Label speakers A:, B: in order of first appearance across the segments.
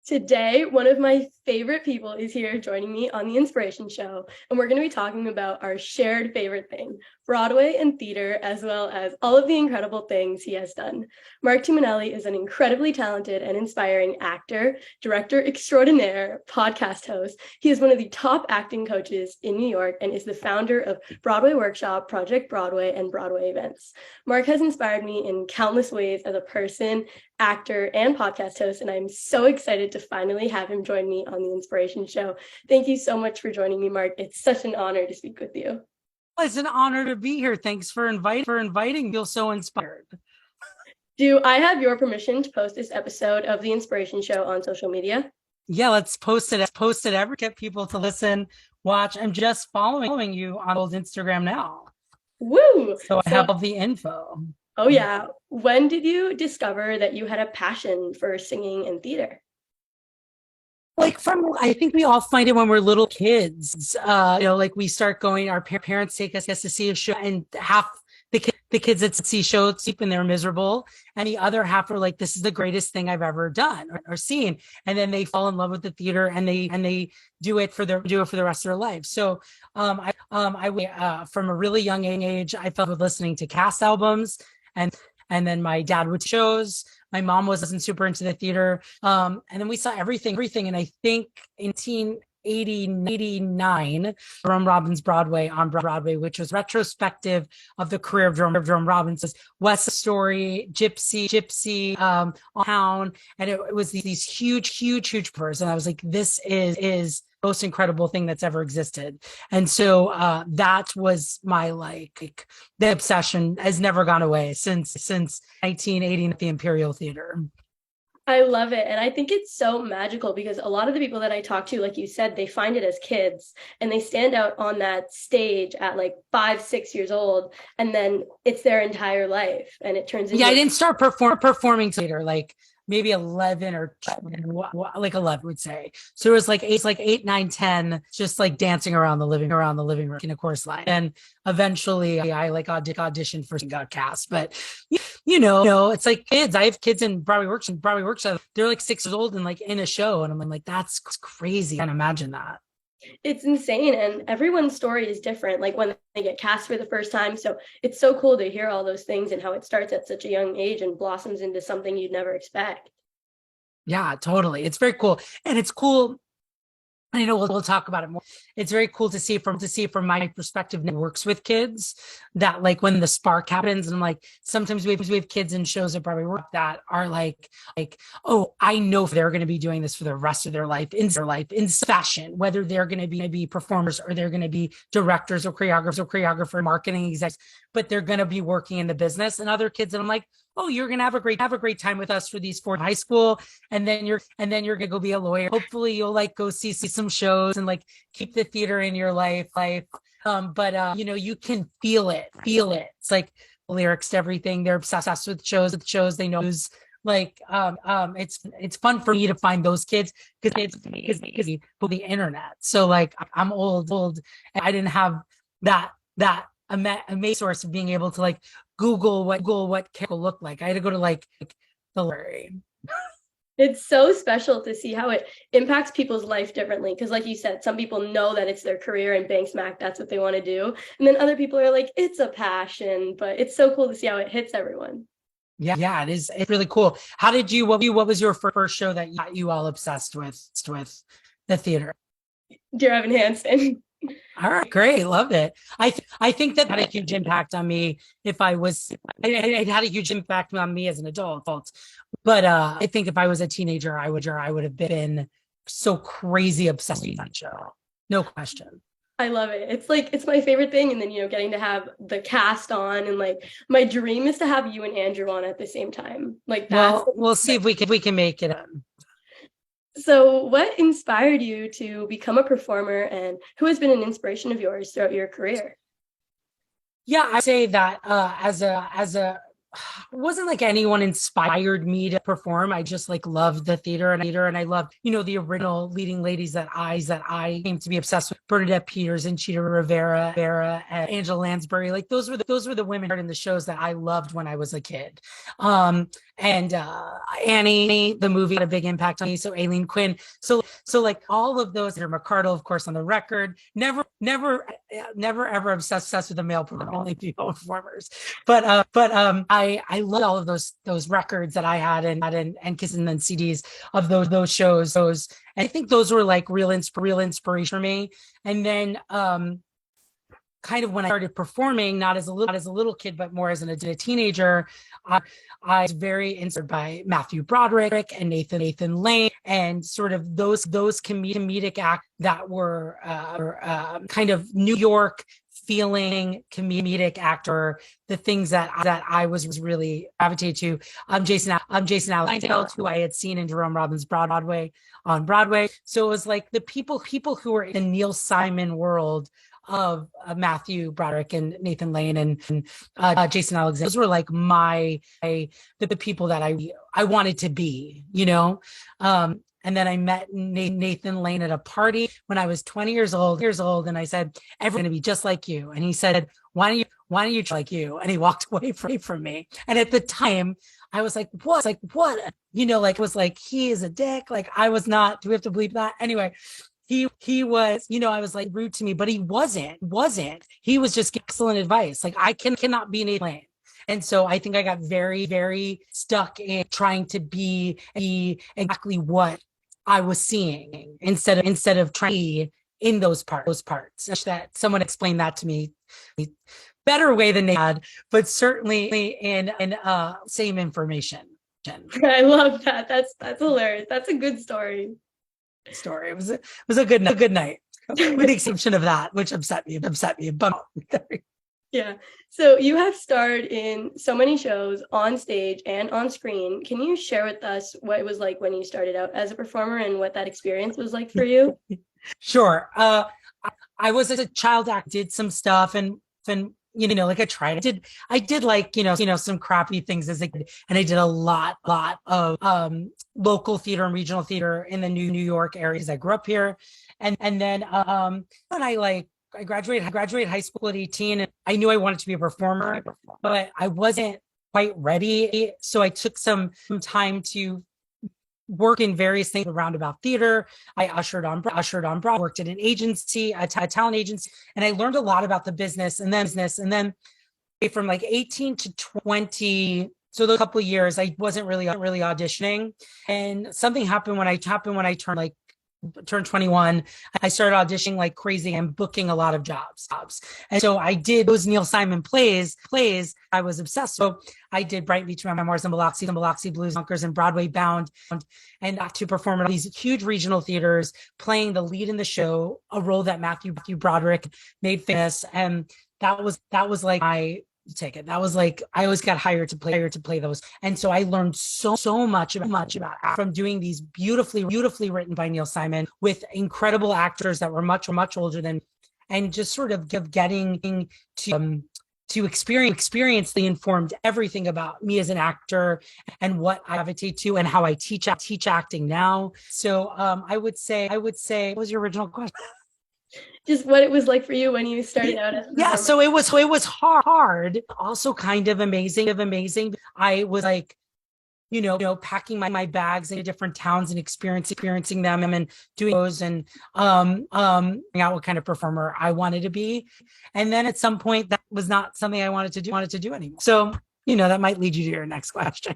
A: Today, one of my favorite people is here joining me on the Inspiration Show, and we're going to be talking about our shared favorite thing, Broadway and theater, as well as all of the incredible things he has done. Marc Tumminelli is an incredibly talented and inspiring actor, director extraordinaire, podcast host. He is one of the top acting coaches in New York and is the founder of Broadway Workshop, Project Broadway, and Broadway Events. Marc has inspired me in countless ways as a person, actor, and podcast host, and I'm so excited to finally have him join me on the Inspiration Show. Thank you so much for joining me, Marc. It's such an honor to speak with you.
B: It's an honor to be here. Thanks for inviting. I feel so inspired.
A: Do I have your permission to post this episode of the Inspiration Show on social media?
B: Yeah, let's post it. Get people to listen, watch. I'm just following you on old Instagram now.
A: Woo!
B: So I have all the info.
A: Oh yeah. When did you discover that you had a passion for singing and theater?
B: I think we all find it when we're little kids. We start going, our parents take us to see a show, and half the kids that see shows sleep and they're miserable, and the other half are like, this is the greatest thing I've ever done or seen. And then they fall in love with the theater and they do it for the rest of their life. So I from a really young age, I felt with listening to cast albums, and then my dad would shows. My mom wasn't super into the theater. And then we saw everything. And I think in 1989, Jerome Robbins Broadway on Broadway, which was retrospective of the career of Jerome Robbins, West Story, Gypsy, Town. And it was these huge pairs. And I was like, this is most incredible thing that's ever existed. And so that was my the obsession has never gone away since 1980 at the Imperial Theater.
A: I love it. And I think it's so magical because a lot of the people that I talk to, like you said, they find it as kids and they stand out on that stage at like 5-6 years old, and then it's their entire life and it turns into
B: I didn't start performing theater maybe 11 or 11 would say. So it was like 8, 9, 10, just like dancing around the living room in a chorus line. And eventually I auditioned for and got cast. But it's like kids. I have kids in Broadway Workshop. They're like 6 years old and like in a show. And I'm like, that's crazy. I can't imagine that.
A: It's insane, and everyone's story is different, like when they get cast for the first time. So it's so cool to hear all those things and how it starts at such a young age and blossoms into something you'd never expect.
B: Yeah, totally. It's very cool. And it's cool. I know we'll talk about it more. It's very cool to see from my perspective that works with kids, that like when the spark happens, and like sometimes we have kids in shows at Broadway Work that are like, oh, I know they're going to be doing this for the rest of their life in fashion, whether they're going to be performers or they're going to be directors or choreographer, marketing execs, but they're going to be working in the business. And other kids that I'm like, oh, you're gonna have a great time with us for these 4 high school, and then you're gonna go be a lawyer. Hopefully, you'll go see some shows and keep the theater in your life. But you can feel it. It's like lyrics to everything. They're obsessed with shows. They know who's it's fun for me to find those kids because the internet. So I'm old, and I didn't have that amazing source of being able to Google what character looked like. I had to go to the library.
A: It's so special to see how it impacts people's life differently. Because like you said, some people know that it's their career and bang smack, that's what they want to do. And then other people are like, it's a passion. But it's so cool to see how it hits everyone.
B: Yeah, it is. It's really cool. How did what was your first show that you all obsessed with the theater?
A: Dear Evan Hansen.
B: All right, great. Loved it. I think that had a huge impact on me. It had a huge impact on me as an adult. But I think if I was a teenager, I would have been so crazy obsessed with that show. No question.
A: I love it. It's my favorite thing. And then, getting to have the cast on, and my dream is to have you and Andrew on at the same time.
B: Well, we'll see if we can make it.
A: So what inspired you to become a performer, and who has been an inspiration of yours throughout your career?
B: Yeah, I say that as a wasn't like anyone inspired me to perform. I just like loved the theater and I loved, the original leading ladies that I came to be obsessed with: Bernadette Peters and Cheetah Rivera and Angela Lansbury. Like those were the women in the shows that I loved when I was a kid. And Annie, the movie, had a big impact on me. So Aileen Quinn. So like all of those, McCardle, of course, on the record. Never ever obsessed with the male performer, only female performers. But I loved all of those records that I had and Kiss and then CDs of those shows. And I think those were like real inspiration for me. And then kind of when I started performing, not as a little kid, but more as a teenager, I was very inspired by Matthew Broderick and Nathan Lane, and sort of those comedic acts that were kind of New York feeling comedic actor, the things that I was really gravitated to. Jason Alexander, who I had seen in Jerome Robbins' Broadway on Broadway. So it was like the people who were in the Neil Simon world of Matthew Broderick and Nathan Lane and Jason Alexander. Those were like the people that I wanted to be, and then I met Nathan Lane at a party when I was 20 years old, and I said, "Everyone's going to be just like you." And he said, "Why don't you try like you?" And he walked away from me. And at the time, I was like, "What? Like what?" Like it was like, he is a dick. Like I was not. Do we have to bleep that? Anyway. He was, I was like rude to me, but he wasn't. He was just excellent advice. Like I cannot be Nathan Lane. And so I think I got very, very stuck in trying to be exactly what I was seeing instead of trying to be in those parts. That someone explained that to me better way than they had, but certainly in same information.
A: I love that. That's hilarious. That's a good story.
B: It was a good night, with the exception of that, which upset me.
A: Yeah. So you have starred in so many shows on stage and on screen. Can you share with us what it was like when you started out as a performer and what that experience was like for you?
B: Sure. I was a child actor, did some stuff and like I did like, some crappy things as a kid, and I did a lot of local theater and regional theater in the New York areas. I grew up here. And then when I graduated high school at 18, and I knew I wanted to be a performer, but I wasn't quite ready. So I took some time to work in various things around about theater. I ushered on Broadway, worked at an agency, a talent agency, and I learned a lot about the business. And then from like 18 to 20, so those couple of years, I wasn't really auditioning. And something happened when I turned 21. I started auditioning like crazy and booking a lot of jobs. And so I did those Neil Simon plays I was obsessed. So I did Bright Beach Memoirs and Biloxi Blues Bunkers and Broadway Bound, and to perform at these huge regional theaters, playing the lead in the show, a role that Matthew Broderick made famous. And that was like my ticket. That was like, I always got hired to play those. And so I learned so much about from doing these beautifully written by Neil Simon with incredible actors that were much older than, and just sort of getting to experience the informed everything about me as an actor and what I gravitate to and how I teach acting now. So I would say, what was your original question?
A: Just what it was like for you when you started out as a performer.
B: So it was hard, also kind of amazing. I was like, packing my bags in different towns and experiencing them and doing those and figuring out what kind of performer I wanted to be. And then at some point that was not something I wanted to do anymore. So, that might lead you to your next question.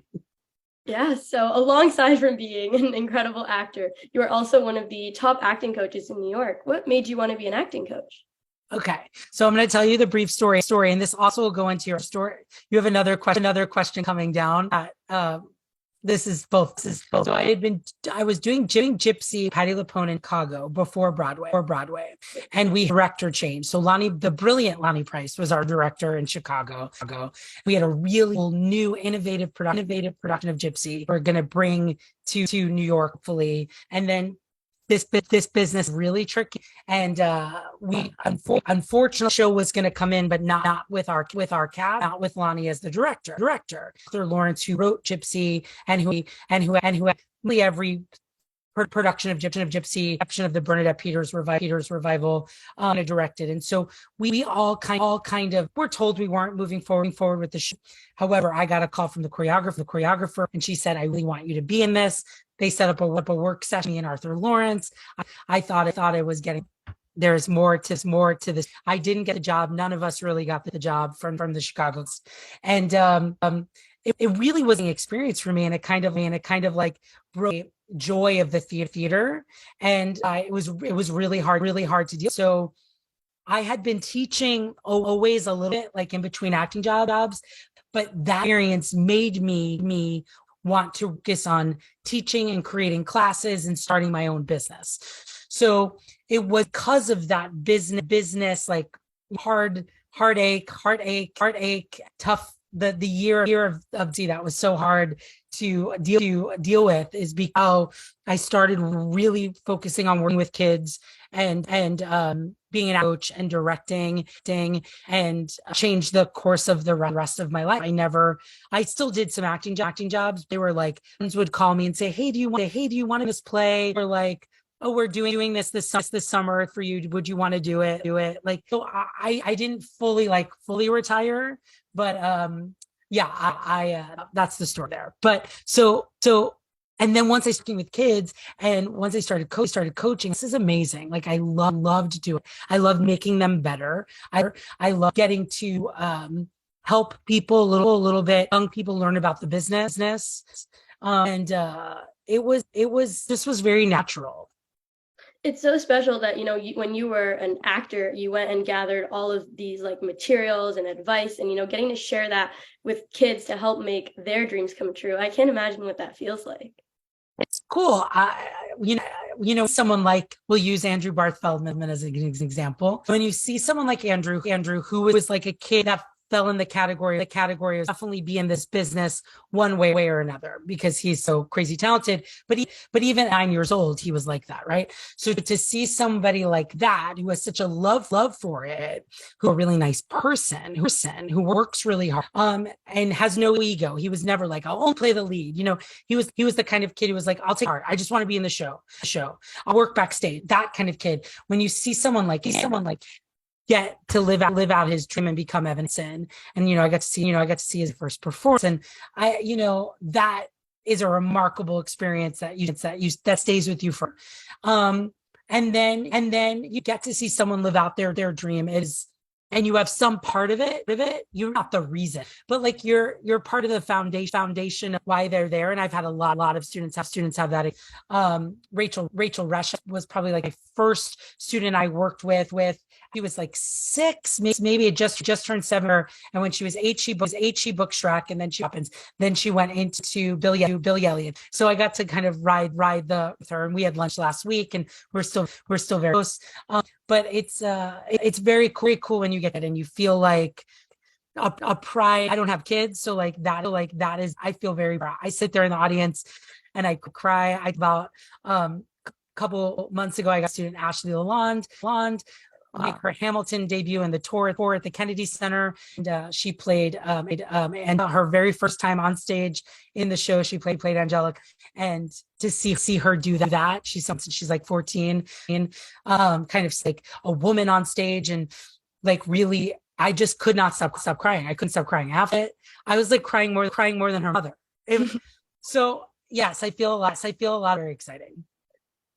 A: Yeah, so alongside from being an incredible actor, you are also one of the top acting coaches in New York. What made you want to be an acting coach? Okay, so I'm going to tell you the brief story, and this also will go into your story. You have another question coming down. This is both. So I was doing Gypsy, Patti LuPone in Chicago before Broadway, and we director changed. So the brilliant Lonnie Price was our director in Chicago. We had a really cool, new, innovative production of Gypsy we're going to bring to New York, hopefully. And then
B: this business is really tricky. And we unfortunately show was going to come in, but not with our cast, not with Lonnie as the director. Arthur Lawrence, who wrote Gypsy and who every production of Gypsy, exception of the Bernadette Peters revival, directed. And so we all kind of were told we weren't moving forward with the show. However, I got a call from the choreographer, and she said, "I really want you to be in this." They set up a work session, me and Arthur Lawrence. I thought I was getting. There's more to this. I didn't get the job. None of us really got the job from the Chicago's, and it really was an experience for me, and it kind of like brought joy of the theater, and it was really hard to deal. So I had been teaching always a little bit, like in between acting jobs, but that experience made me want to focus on teaching and creating classes and starting my own business. So it was because of that business like heartache, tough. The year of that was so hard to deal with is because I started really focusing on working with kids and being an coach and directing and changed the course of the rest of my life. I still did some acting jobs. They were like, friends would call me and say, hey, do you want this play? Or like, oh, we're doing this summer for you. Would you want to do it? Like, so I didn't fully retire, but yeah, I that's the story there. But so and then once I started with kids and once I started coaching, this is amazing. Like I loved doing it. I loved making them better. I love getting to help people a little bit, young people learn about the business. And this was very natural.
A: It's so special that, when you were an actor, you went and gathered all of these like materials and advice and, getting to share that with kids to help make their dreams come true. I can't imagine what that feels like.
B: It's cool. Someone like, we'll use Andrew Barth Feldman as an example. When you see someone like Andrew, who was like a kid that fell in the category is definitely be in this business one way or another because he's so crazy talented. But even 9 years old, he was like that, right? So to see somebody like that who has such a love for it, who a really nice person, who works really hard, and has no ego. He was never like, I'll only play the lead. He was the kind of kid who was like, I'll take part. I just want to be in the show. I'll work backstage. That kind of kid. When you see someone like get to live out his dream and become Evanson. And, I got to see his first performance. And that is a remarkable experience that stays with you for, and then you get to see someone live out their dream and you have some part of it. You're not the reason, but like you're part of the foundation of why they're there. And I've had a lot of students have that. Rachel Resch was probably like my first student I worked with. He was like 6, maybe it just turned 7. And when she was 8, she booked Shrek, and then she went into Billy Elliot. So I got to kind of ride with her, and we had lunch last week, and we're still very close. But it's very cool when you get it and you feel like a pride. I don't have kids, so that is, I feel very proud. I sit there in the audience and I cry. About couple months ago, I got student Ashley Lalonde make her Hamilton debut in the tour at the Kennedy Center. And she played, and her very first time on stage in the show, she played Angelica. And to see her do that, she's like 14 and kind of like a woman on stage. And like, really, I just could not stop crying. I couldn't stop crying after it. I was like crying more than her mother. So yes, I feel a lot very exciting.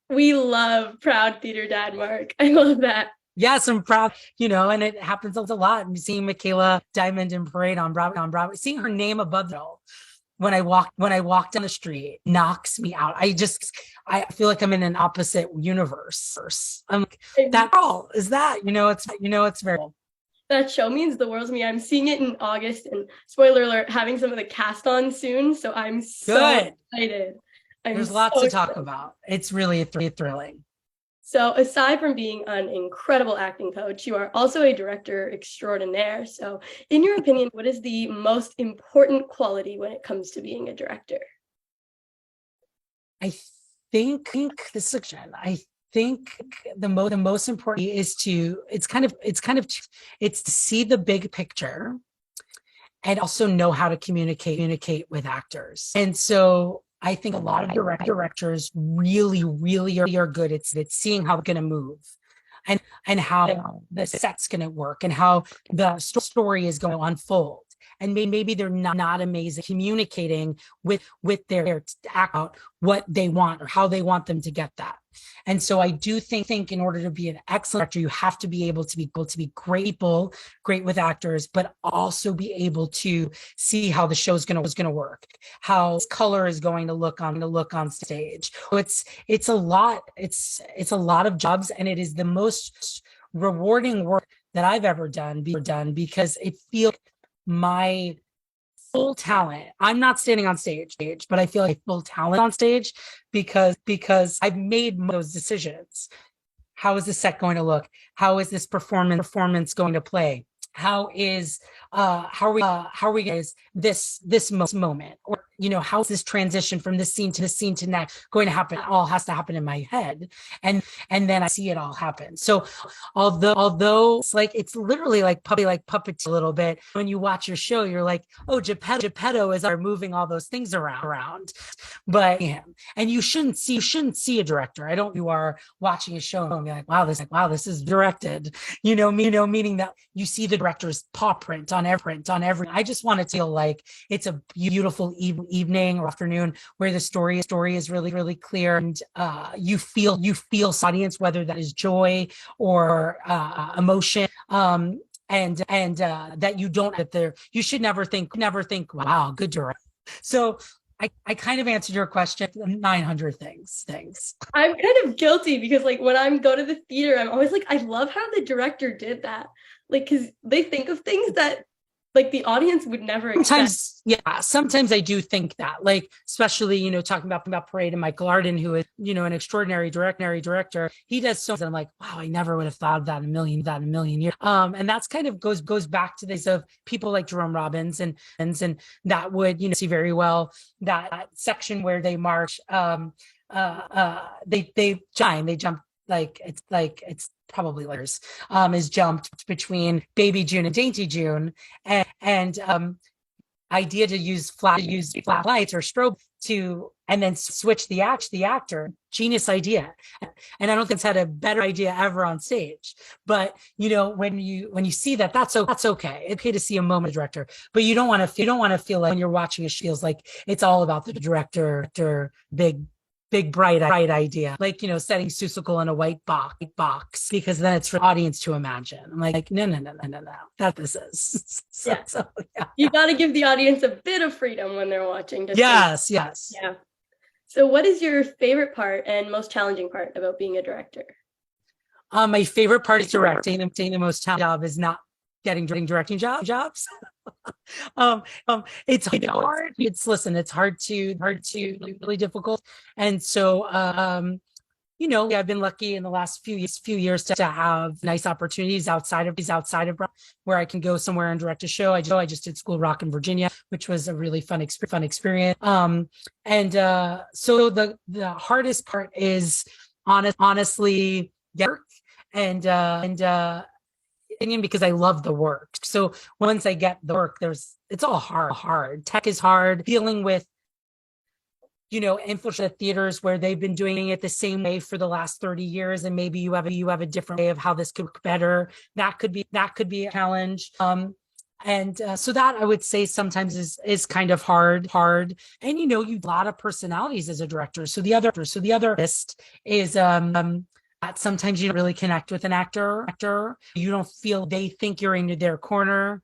A: We love proud theater dad, Marc. I love that.
B: Yes, I'm proud, and it happens a lot. And seeing Michaela Diamond in Parade on Broadway, seeing her name above it all when I walk down the street knocks me out. I feel like I'm in an opposite universe. I'm like, that girl is that, it's very cool.
A: That show means the world to me. I'm seeing it in August, and spoiler alert, having some of the cast on soon. So I'm so excited.
B: There's lots to talk about. It's really thrilling.
A: So aside from being an incredible acting coach, you are also a director extraordinaire. So in your opinion, what is the most important quality when it comes to being a director?
B: I think this is, I think the most important is it's to see the big picture and also know how to communicate with actors. And so I think a lot of directors really are good at seeing how it's going to move and how the set's going to work and how the story is going to unfold. And maybe they're not amazing communicating with their act out what they want or how they want them to get that. And so I do think in order to be an excellent actor, you have to be able to be great with actors, but also be able to see how the show's going to work, how color is going to look on stage. So it's a lot of jobs, and it is the most rewarding work that I've ever done because it feels my full talent. I'm not standing on stage, but I feel like full talent on stage because I've made those decisions. How is the set going to look? How is this performance going to play? How are we guys this moment, or how is this transition from this scene to next going to happen? It all has to happen in my head, and then I see it all happen. So although it's literally like puppets a little bit. When you watch your show, you're like, oh, Geppetto is moving all those things around, but and you shouldn't see a director. You are watching a show and be like, wow, this is directed. Meaning that you see the director's paw print on every. I just want to feel like it's a beautiful evening or afternoon where the story is really clear, and you feel audience, whether that is joy or emotion. And that you don't get there. You should never think, wow, good director. So I kind of answered your question. 900 things.
A: I'm kind of guilty because when I go to the theater, I'm always like, I love how the director did that. Because they think of things that the audience would never expect.
B: Sometimes I do think that, especially, talking about Parade and Michael Arden, who is, an extraordinary director. He does so, and I'm like, wow, I never would have thought of that in a million years. And that's kind of goes back to this of people like Jerome Robbins and that would, see very well that section where they march, they jump, it's probably letters, is jumped between Baby June and Dainty June, and idea to use flat lights or strobe and then switch the actor. Genius idea, and I don't think it's had a better idea ever on stage. But when you see that's okay. It's okay to see a moment director, but you don't want to feel like when you're watching it feels like it's all about the director, big bright idea, setting Seussical in a white box, because then it's for the audience to imagine. I'm like, no, that this is. So,
A: You got to give the audience a bit of freedom when they're watching.
B: Yes.
A: Yeah. So what is your favorite part and most challenging part about being a director?
B: My favorite part is directing. The most challenging job is not getting directing jobs. It's hard. It's hard to really difficult. And so, I've been lucky in the last few years to have nice opportunities outside of where I can go somewhere and direct a show. I just did School of Rock in Virginia, which was a really fun experience. So the hardest part is honestly work and because I love the work. So once I get the work, it's all hard. Tech is hard. Dealing with, infiltrate theaters where they've been doing it the same way for the last 30 years, and maybe you have a different way of how this could work better. That could be a challenge. So that I would say sometimes is kind of hard. And you a lot of personalities as a director. So the other list is that sometimes you don't really connect with an actor. You don't feel they think you're in their corner.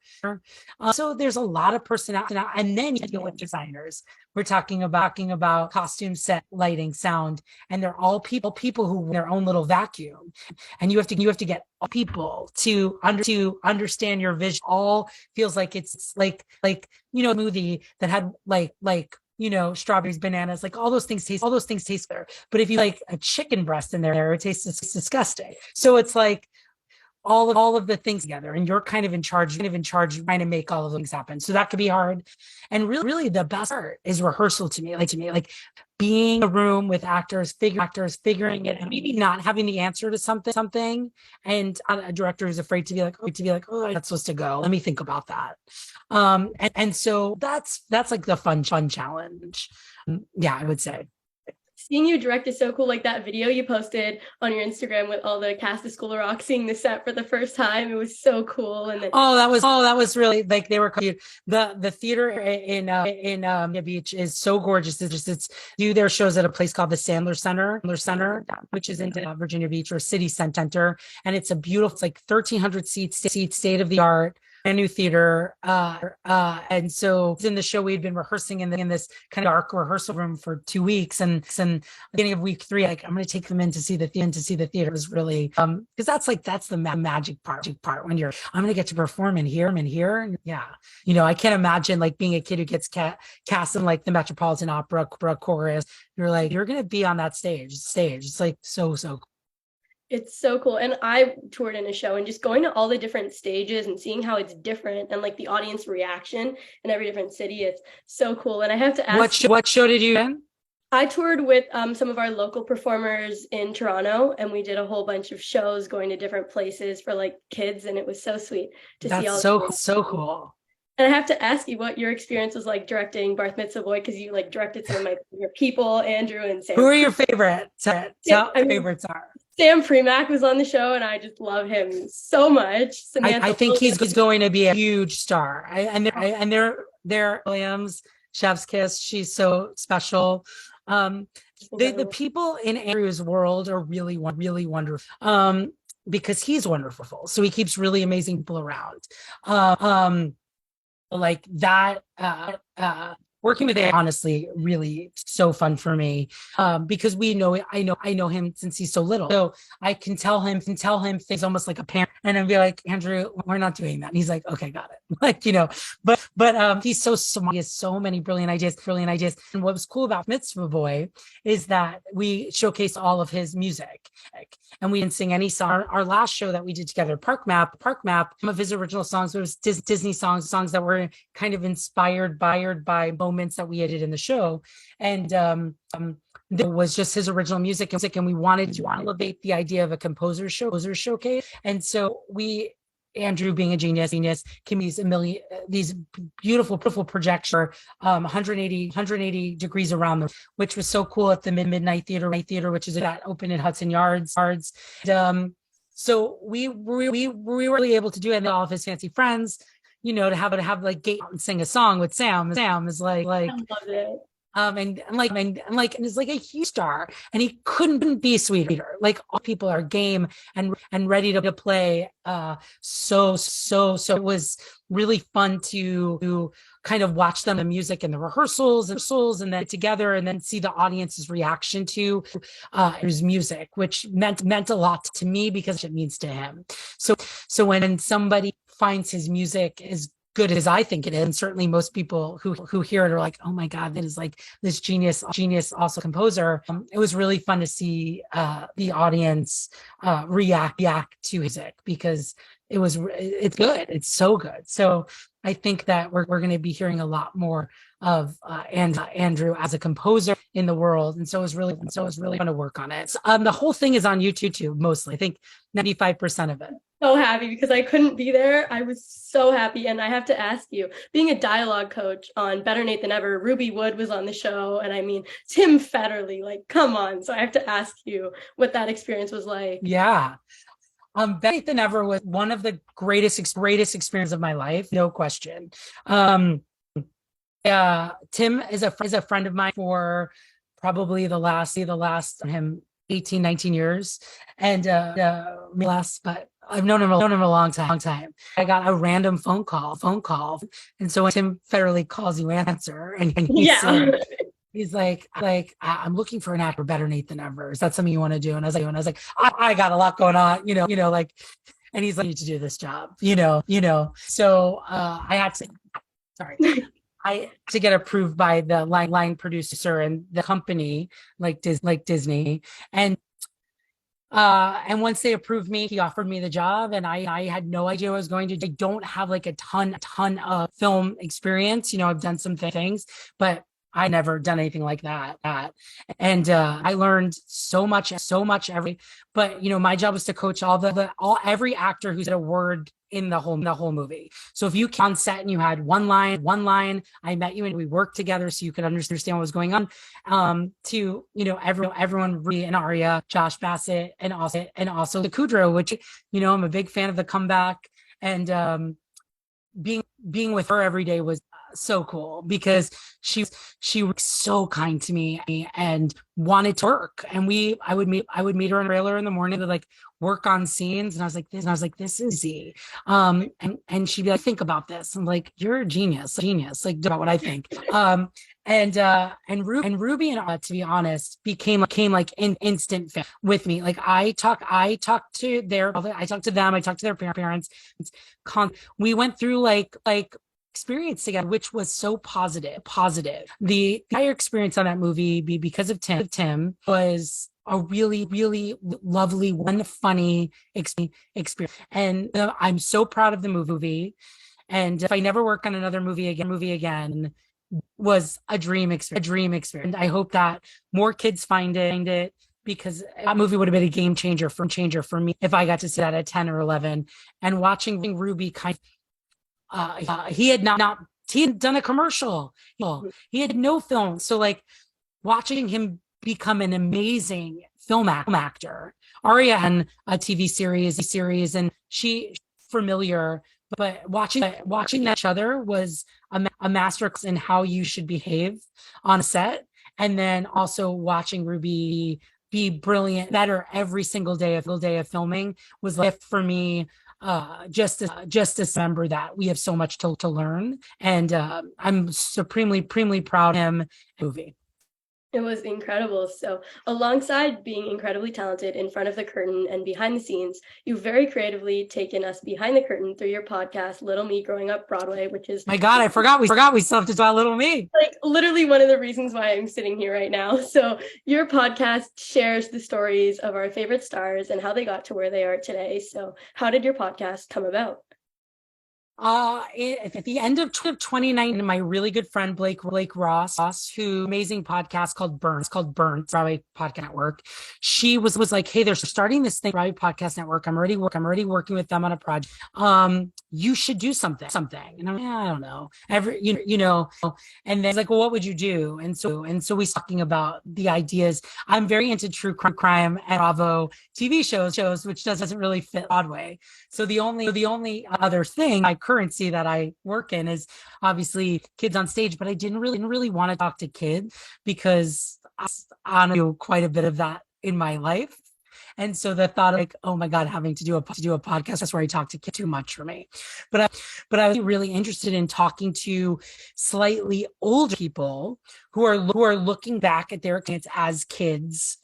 B: So there's a lot of personality. And then you deal with designers. We're talking about costume, set, lighting, sound, and they're all people who in their own little vacuum. And you have to get people to understand your vision. All feels like it's like a movie that had strawberries, bananas, all those things taste better. But if you like a chicken breast in there, it tastes disgusting. So it's like all of the things together, and you're kind of in charge, trying to make all of things happen. So that could be hard. And really the best part is rehearsal to me, like being in a room with actors, figuring it, and maybe not having the answer to something. And a director who's afraid to be like, oh, that's supposed to go. Let me think about that. And so that's like the fun challenge. Yeah, I would say.
A: Seeing you direct is so cool. Like that video you posted on your Instagram with all the cast of School of Rock seeing the set for the first time. It was so cool. And then
B: that was really like they were cute. The theater in Beach is so gorgeous. It's do their shows at a place called the Sandler Center, which is in Virginia Beach, or City Center, and it's a beautiful, it's like 1,300 seats, state of the art. A new theater, and so in the show we'd been rehearsing in this kind of dark rehearsal room for 2 weeks, and beginning of week 3, like I'm going to take them in to see the theater. It was really because that's the magic part when I'm going to get to perform in here, yeah, I can't imagine like being a kid who gets cast in like the Metropolitan Opera chorus. You're going to be on that stage. It's like so cool.
A: It's so cool. And I toured in a show, and just going to all the different stages and seeing how it's different, and like the audience reaction in every different city, it's so cool. And I have to ask,
B: what show did you in?
A: I toured with some of our local performers in Toronto, and we did a whole bunch of shows going to different places for like kids, and it was so sweet to see all.
B: That's so cool.
A: And I have to ask you what your experience was like directing Bar Mitzvah Boy, because you like directed some of my favorite people, Andrew and Sam.
B: Who are your favorites? Favorites are.
A: Sam Premack was on the show, and I just love him so much.
B: I think he's going to be a huge star. And they're Williams, Chef's Kiss. She's so special. The people in Andrew's world are really wonderful. Because he's wonderful. So he keeps really amazing people around. Like that. Working with him, honestly, really so fun for me, because I know him since he's so little, so I can tell him things almost like a parent, and I'd be like, Andrew, we're not doing that. And he's like, okay, got it. Like, but he's so smart. He has so many brilliant ideas. And what was cool about Mitzvah Boy is that we showcased all of his music, and we didn't sing any song. Our last show that we did together, Park Map, some of his original songs was Disney songs that were kind of inspired by moments that we added in the show, and there was just his original music, and we wanted to elevate the idea of a composer showcase. And so Andrew, being a genius, came these beautiful projector, 180 degrees around them, which was so cool at the Midnight Theater, which is that open in Hudson Yards. And, so we were really able to do it, and all of his fancy friends, to have like Gate and sing a song with Sam. Sam is like
A: I love it.
B: And is like a huge star, and he couldn't be sweeter. Like, all people are game and ready to play. So it was really fun to kind of watch them, the music and the rehearsals, and then together, and then see the audience's reaction to his music, which meant a lot to me because it means to him. So when somebody finds his music as good as I think it is, and certainly most people who hear it are like, oh my God, that is like this genius, also composer. It was really fun to see the audience react to his music, because it's good. It's so good. So I think that we're going to be hearing a lot more of Andrew as a composer in the world, and so it was really fun to work on it. The whole thing is on YouTube too, mostly. I think 95% of it.
A: So happy because I couldn't be there. I was so happy. And I have to ask you, being a dialogue coach on Better Nate Than Ever, Ruby Wood was on the show, and I mean Tim Federle, like, come on. So I have to ask you what that experience was like.
B: Yeah. Better Nate Than Ever was one of the greatest experiences of my life, no question. Tim is a friend of mine for probably the last 18, 19 years, and but I've known him a long time. I got a random phone call, and so when Tim Federle calls, you answer, and he's like, I'm looking for an actor, Better Nate Than Ever. Is that something you want to do? And I was like, I got a lot going on, like, and he's like, I need to do this job, So I had to get approved by the line producer and the company, like Disney, and And once they approved me, he offered me the job, and I had no idea what I was going to do. I don't have like a ton of film experience. I've done some things, but I never done anything like that. And I learned so much but my job was to coach every actor who said a word in the whole movie. So if you came on set and you had one line, I met you and we worked together so you could understand what was going on. To everyone, Rhea and Arya, Josh Bassett, and also the Kudrow, which I'm a big fan of the comeback. And being with her every day was so cool because she was so kind to me and wanted to work. And I would meet her in the trailer in the morning to like work on scenes, and I was like, this is easy. And she'd be like, think about this. I'm like, you're a genius, like do about what I think. And Ruby and to be honest, became like an instant fit with me. Like I talked to them, I talked to their parents. We went through like experience together, which was so positive. The entire experience on that movie, because of Tim, was a really, really lovely, one funny experience. And I'm so proud of the movie. And if I never work on another movie again, was a dream experience. And I hope that more kids find it, because that movie would have been a game changer for me if I got to see that at 10 or 11. And watching Ruby he had done a commercial. He had no film. So like watching him become an amazing film actor. Arya and a TV series, and she familiar, but watching each other was a masterclass in how you should behave on a set. And then also watching Ruby be brilliant, better every single day of filming was like for me. Just to remember that we have so much to learn, and I'm supremely proud of him. Movie.
A: It was incredible. So, alongside being incredibly talented in front of the curtain and behind the scenes, you've very creatively taken us behind the curtain through your podcast, Little Me Growing Up Broadway, which is
B: my God, I forgot we still have to talk Little Me.
A: Like literally one of the reasons why I'm sitting here right now. So, your podcast shares the stories of our favorite stars and how they got to where they are today. So, how did your podcast come about?
B: At the end of 2019, my really good friend Blake Ross, who amazing podcast called Burns Broadway Podcast Network. She was like, hey, they're starting this thing, Broadway Podcast Network. I'm already working with them on a project. You should do something. And I'm like, I don't know. And then it's like, well, what would you do? And so we talking about the ideas. I'm very into true crime and Bravo TV shows, which doesn't really fit Broadway. So the only other thing currency that I work in is obviously kids on stage, but I didn't really want to talk to kids because I do quite a bit of that in my life. And so the thought of like, oh my God, having to do a podcast, that's where I talk to kids too much for me. But I was really interested in talking to slightly older people who are looking back at their kids as kids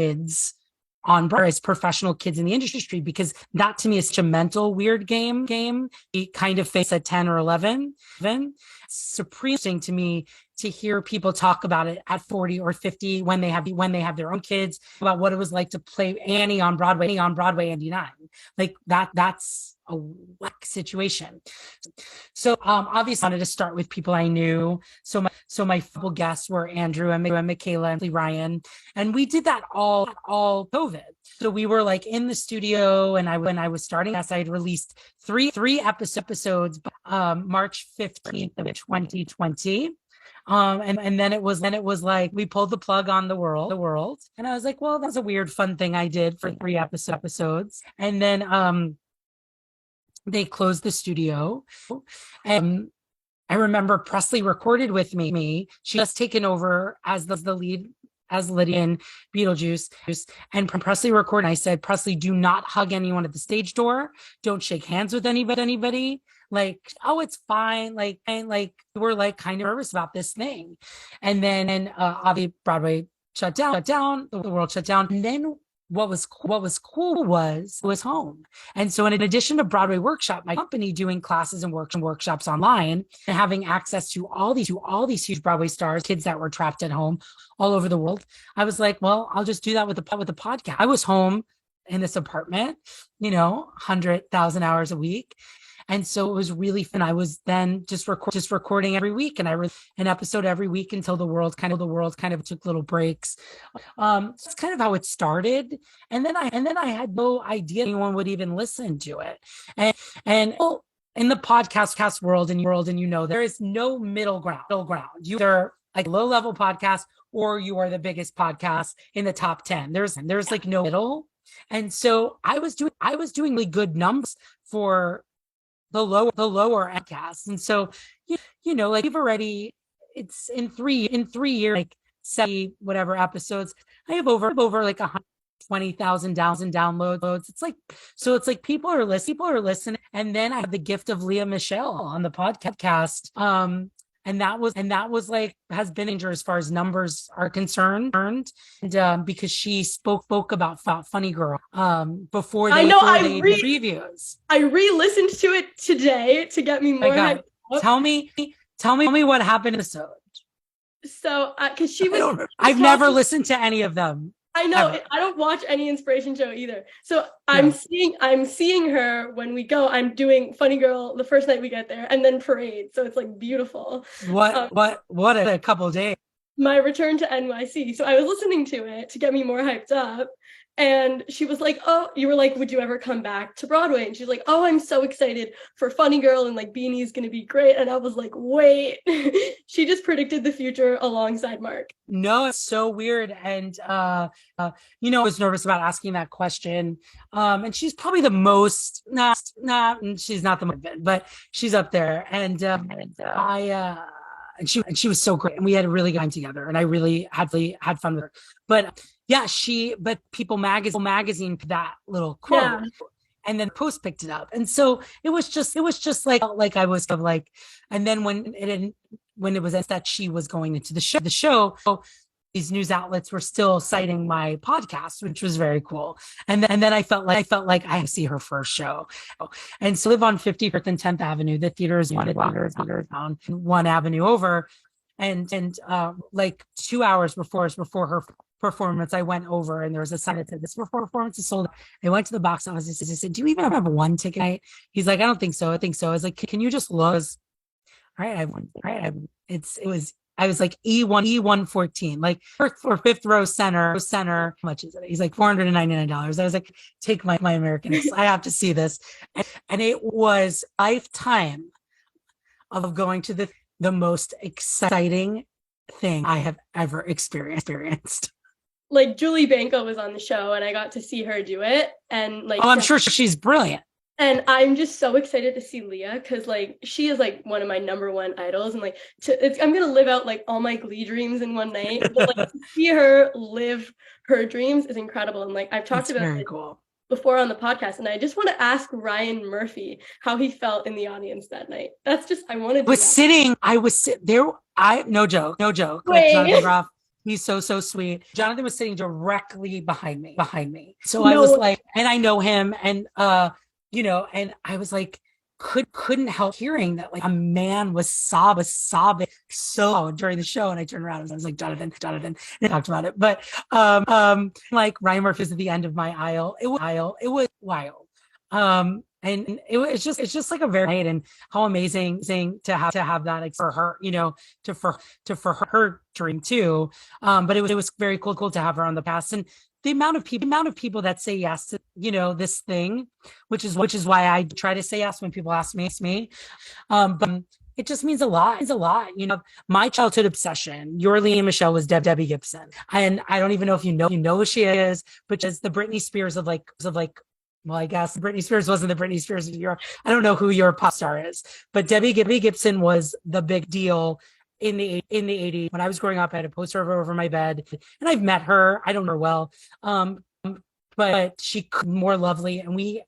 B: on Broadway as professional kids in the industry, because that to me is such a mental weird game. It kind of face at 10 or 11. It's supreme interesting to me to hear people talk about it at 40 or 50 when they have their own kids, about what it was like to play Annie on Broadway in 99. Like that's a whack situation. So obviously I wanted to start with people I knew. So my couple guests were Andrew and Michaela and Ryan. And we did that all COVID. So we were like in the studio, and when I was starting this, I had released three episodes March 15th of 2020. And then it was like we pulled the plug on the world. And I was like, well, that's a weird fun thing I did for 3 episodes. And then they closed the studio. And I remember Presley recorded with me. She just taken over as the lead as Lydia in Beetlejuice. And Presley recorded. I said, Presley, do not hug anyone at the stage door. Don't shake hands with anybody. Like, oh, it's fine. Like, and like, we're like kind of nervous about this thing. And then obviously Broadway shut down, the world shut down. And then what was cool was home. And so in addition to Broadway Workshop, my company doing classes and workshops online and having access to all these huge Broadway stars, kids that were trapped at home all over the world, I was like, well, I'll just do that with the podcast. I was home in this apartment, 100,000 hours a week. And so it was really fun. I was then just recording every week, and I read an episode every week until the world kind of took little breaks. So that's kind of how it started. And then I had no idea anyone would even listen to it. And well, in the podcast world, there is no middle ground. You are like low level podcast, or you are the biggest podcast in the top 10. There's like no middle. And so I was doing really good numbers for the lower cast. And so, like we've already, it's in 3 years, like 70 whatever episodes, I have over like 120,000 downloads. It's like people are listening. And then I have the gift of Leah Michelle on the podcast. And that was like, has been injured as far as numbers are concerned. And because she spoke about Funny Girl before they did reviews.
A: I re-listened to it today to get me more hyped up.
B: Tell me what happened in the episode.
A: So because she was
B: I've never listened to any of them.
A: I know. I don't watch any inspiration show either. So I'm seeing her when we go. I'm doing Funny Girl the first night we get there, and then Parade. So it's like beautiful.
B: What a couple of days.
A: My return to NYC. So I was listening to it to get me more hyped up. And she was like, oh, you were like, would you ever come back to Broadway? And she's like, oh, I'm so excited for Funny Girl, and like Beanie's going to be great. And I was like, wait, she just predicted the future alongside Marc.
B: No, it's so weird. And, I was nervous about asking that question. And she's probably the most, and she's not the most, but she's up there. And she was so great, and we had a really good time together, and I really had fun with her. But yeah, but People magazine that little quote, and then Post picked it up, and so it was just like I was like, and then when it was that she was going into the show, these news outlets were still citing my podcast, which was very cool. And then I felt like I see her first show. And so I live on 54th and 10th Avenue. The theater is one avenue over. And like 2 hours before her performance, I went over, and there was a sign that said, this performance is sold. I went to the box office and said, do you even have one ticket night? He's like, I don't think so. I think so. I was like, can you just look? All right, I was like E114, like for fifth row center. How much is it? He's like $499. I was like, take my American. I have to see this. And it was a lifetime of going to the most exciting thing I have ever experienced.
A: Like Julie Banco was on the show, and I got to see her do it. And like,
B: I'm sure she's brilliant.
A: And I'm just so excited to see Leah, because like she is like one of my number one idols, and like I'm gonna live out like all my Glee dreams in one night. But like to see her live her dreams is incredible. And like I've talked about it before on the podcast, and I just want to ask Ryan Murphy how he felt in the audience that night. That's just I wanted.
B: I was sitting there. No joke. Like Jonathan Groff. He's so sweet. Jonathan was sitting directly behind me. So I was like, and I know him, and and I was like, couldn't help hearing that like a man was sobbing so during the show. And I turned around and I was like, Jonathan, and I talked about it. But like Ryan Murphy's at the end of my aisle. It was wild. And it's just like a very night, and how amazing to have that like for her, for her dream too. But it was very cool to have her on the cast, and the amount of people that say yes to this thing, which is why I try to say yes when people ask me. But it just means a lot. It's a lot. My childhood obsession, your Leah Michelle, was Debbie Gibson, and I don't even know if you know who she is, but just the Britney Spears of like. Well, I guess Britney Spears wasn't the Britney Spears of your. I don't know who your pop star is, but Debbie Gibson was the big deal in the 80s. When I was growing up, I had a poster of her over my bed, and I've met her. I don't know her well, but she more lovely, and we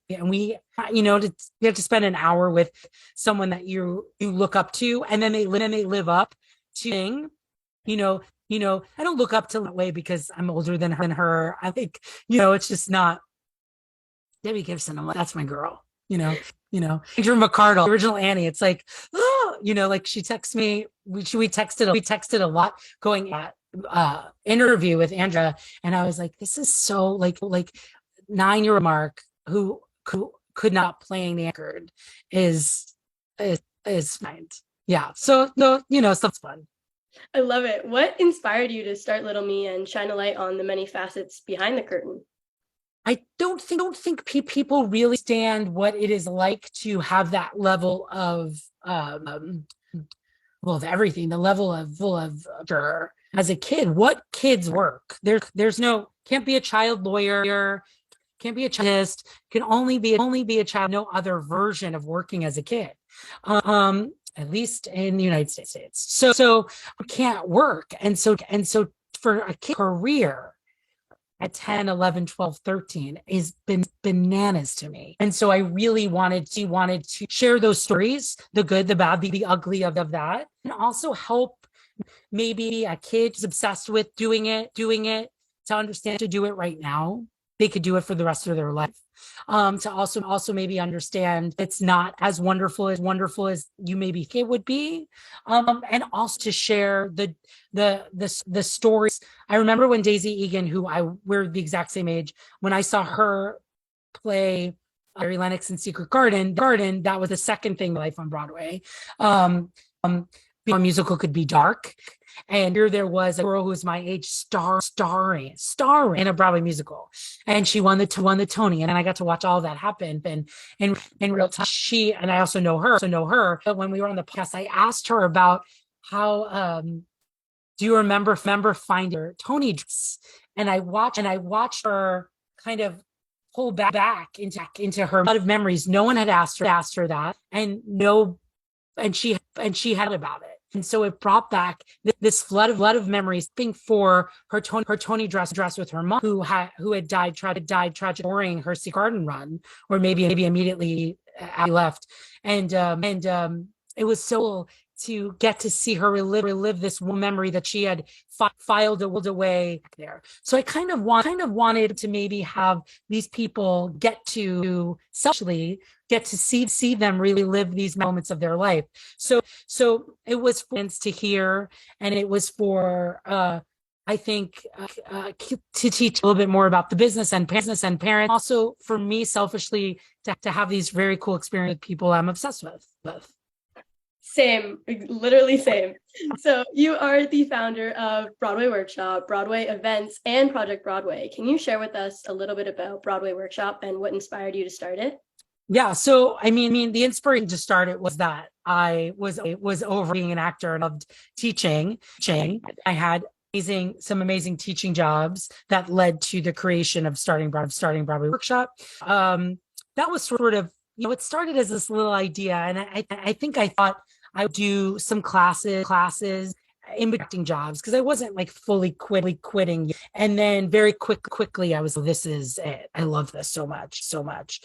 B: have to spend an hour with someone that you look up to, and then they live up to. I don't look up to that way because I'm older than her. I think it's just not. Debbie Gibson, I'm like, that's my girl, Adrian McCardle, original Annie. It's like, like she texts me, we texted a lot going at interview with Andrea, and I was like, this is so like 9-year-old Mark who could not playing the anchor is fine. Yeah. So no, stuff's fun.
A: I love it. What inspired you to start Little Me and shine a light on the many facets behind the curtain?
B: I don't think people really stand what it is like to have that level of well, of everything, the level of as a kid. What kids work? There's no can't be a child lawyer, can't be a childist, can only be a child, no other version of working as a kid. At least in the United States. So can't work. And so for a kid career at 10, 11, 12, 13 has been bananas to me. And so I really wanted to share those stories, the good, the bad, the ugly of that, and also help maybe a kid who's obsessed with doing it to understand to do it right now. They could do it for the rest of their life. To also maybe understand it's not as wonderful as you maybe think it would be, and also to share the stories. I remember when Daisy Egan, we're the exact same age, when I saw her play Mary Lennox in Secret Garden, that was the second thing in life on Broadway. A musical could be dark. And here there was a girl who was my age starring in a Broadway musical. And she won the Tony. And I got to watch all of that happen. And in real time, and I also know her. But when we were on the podcast, I asked her about how, do you remember finding her Tony dress? And I watched her kind of pull back into her lot of memories. No one had asked her that. And she had about it. And so it brought back this flood of memories. Think for her Tony dress with her mom, who had died tragic during her Secret Garden run, or maybe immediately after left. And it was so cool to get to see her relive this memory that she had filed away there. So I kind of wanted to maybe have these people get to selfishly get to see them really live these moments of their life. So it was for to hear, and it was for I think to teach a little bit more about the business and parents. Also for me selfishly to have these very cool experiences with people I'm obsessed with.
A: Same, literally same. So you are the founder of Broadway Workshop, Broadway Events, and Project Broadway. Can you share with us a little bit about Broadway Workshop and what inspired you to start it?
B: Yeah. So, I mean, the inspiration to start it was that I was over being an actor and loved teaching. I had some amazing teaching jobs that led to the creation of starting Broadway Workshop. That was sort of, it started as this little idea. And I think I thought I would do some classes in between jobs, because I wasn't like fully quitting. And then very quickly I was, this is it. I love this so much.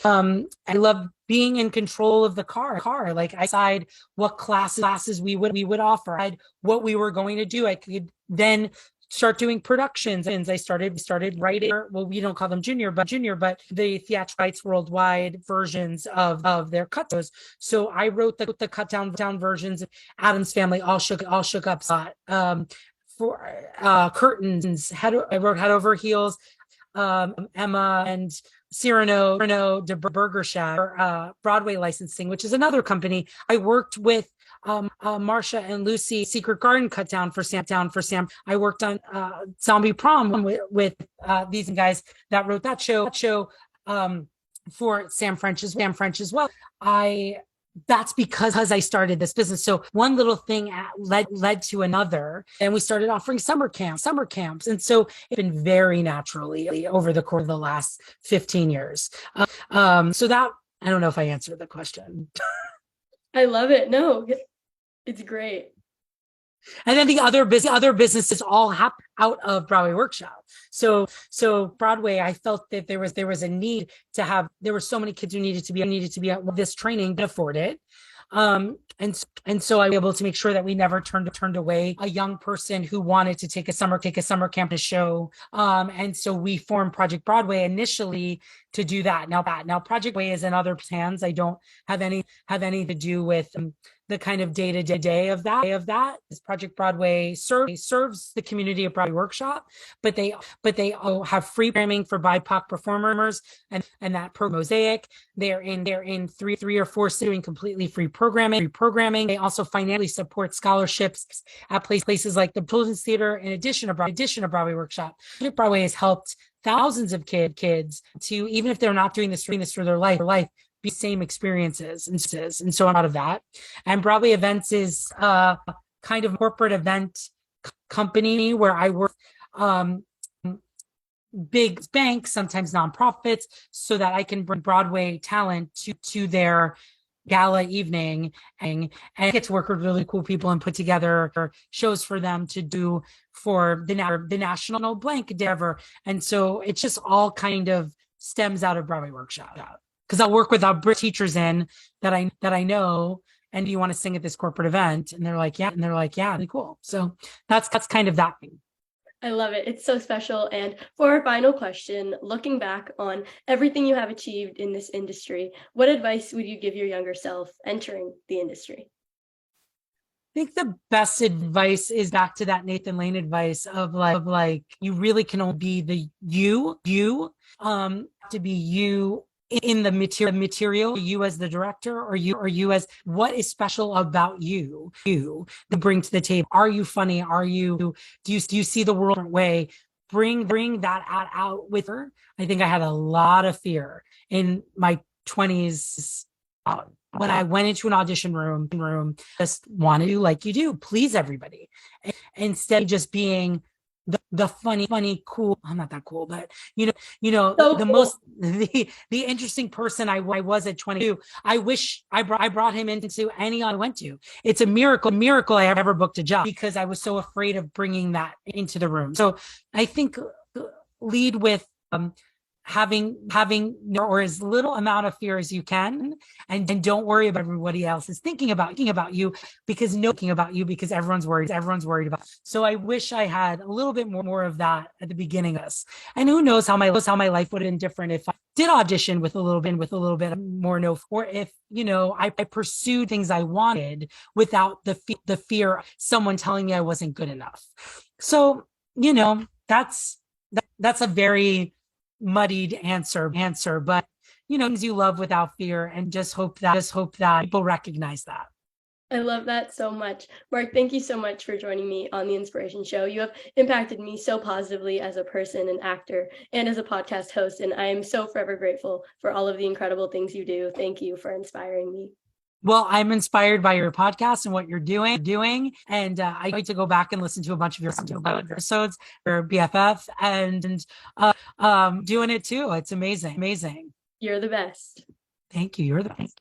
B: I love being in control of the car. Like I decide what classes we would offer, what we were going to do. I could then start doing productions, and I started writing. Well, we don't call them junior, but the theatrical rights worldwide versions of their cut shows. So I wrote the cut down versions of Addams Family, All Shook Up, for curtains. I wrote Head Over Heels, Emma and Cyrano de Burger Shack, Broadway licensing, which is another company. I worked with Marsha and Lucy Secret Garden cut down for Sam. I worked on Zombie Prom with these guys that wrote that show for Sam French as well. That's because I started this business. So one little thing led to another, and we started offering summer camps. And so it's been very naturally over the course of the last 15 years. So that, I don't know if I answered the question.
A: I love it. No, it's great.
B: And then the other businesses all happen out of Broadway Workshop. So Broadway, I felt that there was a need to have. There were so many kids who needed to be at this training, but afford it. And so I was able to make sure that we never turned away a young person who wanted to take a summer camp to show. And so we formed Project Broadway initially to do that. Now Project Broadway is in other hands. I don't have any to do with the kind of day to day of that. This Project Broadway serves the community of Broadway Workshop, but they have free programming for BIPOC performers, and that per Mosaic. They're in three or four doing completely free programming. They also financially support scholarships at places like the Children's Theater. In addition to Broadway Workshop, Broadway has helped thousands of kids to, even if they're not doing this for their life, be same experiences. And so I'm out of that. And Broadway Events is kind of corporate event company where I work big banks, sometimes nonprofits, so that I can bring Broadway talent to their gala evening and get to work with really cool people and put together shows for them to do for the national blank endeavor. And so it's just all kind of stems out of Broadway Workshop, because I'll work with our teachers in that I know, and do you want to sing at this corporate event? And they're like, yeah, really cool. So that's kind of that thing.
A: I love it. It's so special. And for our final question, looking back on everything you have achieved in this industry, what advice would you give your younger self entering the industry?
B: I think the best advice is back to that Nathan Lane advice of like you really can only be the you to be you in the material, you as the director, or you as what is special about you to bring to the table. Are you funny? Do you see the world a different way? Bring that out with her. I think I had a lot of fear in my 20s. When I went into an audition room, just want to do like you do, please everybody, instead of just being the funny, cool. I'm not that cool, but so the cool. Most the interesting person I was at 22. I wish I brought him into any I went to. It's a miracle I ever booked a job, because I was so afraid of bringing that into the room. So I think lead with having or as little amount of fear as you can, and don't worry about everybody else is thinking about you, because everyone's worried about. So I wish I had a little bit more of that at the beginning of us. And who knows how my life would have been different if I did audition with a little bit more or if I pursued things I wanted without the fear of someone telling me I wasn't good enough. So that's a very muddied answer, but things you love without fear, and just hope that people recognize that.
A: I love that so much. Marc, thank you so much for joining me on The Inspiration Show. You have impacted me so positively as a person, an actor, and as a podcast host, and I am so forever grateful for all of the incredible things you do. Thank you for inspiring me.
B: Well, I'm inspired by your podcast and what you're doing. And I like to go back and listen to a bunch of your episodes for BFF, and doing it too. It's amazing.
A: You're the best.
B: Thank you. You're the best.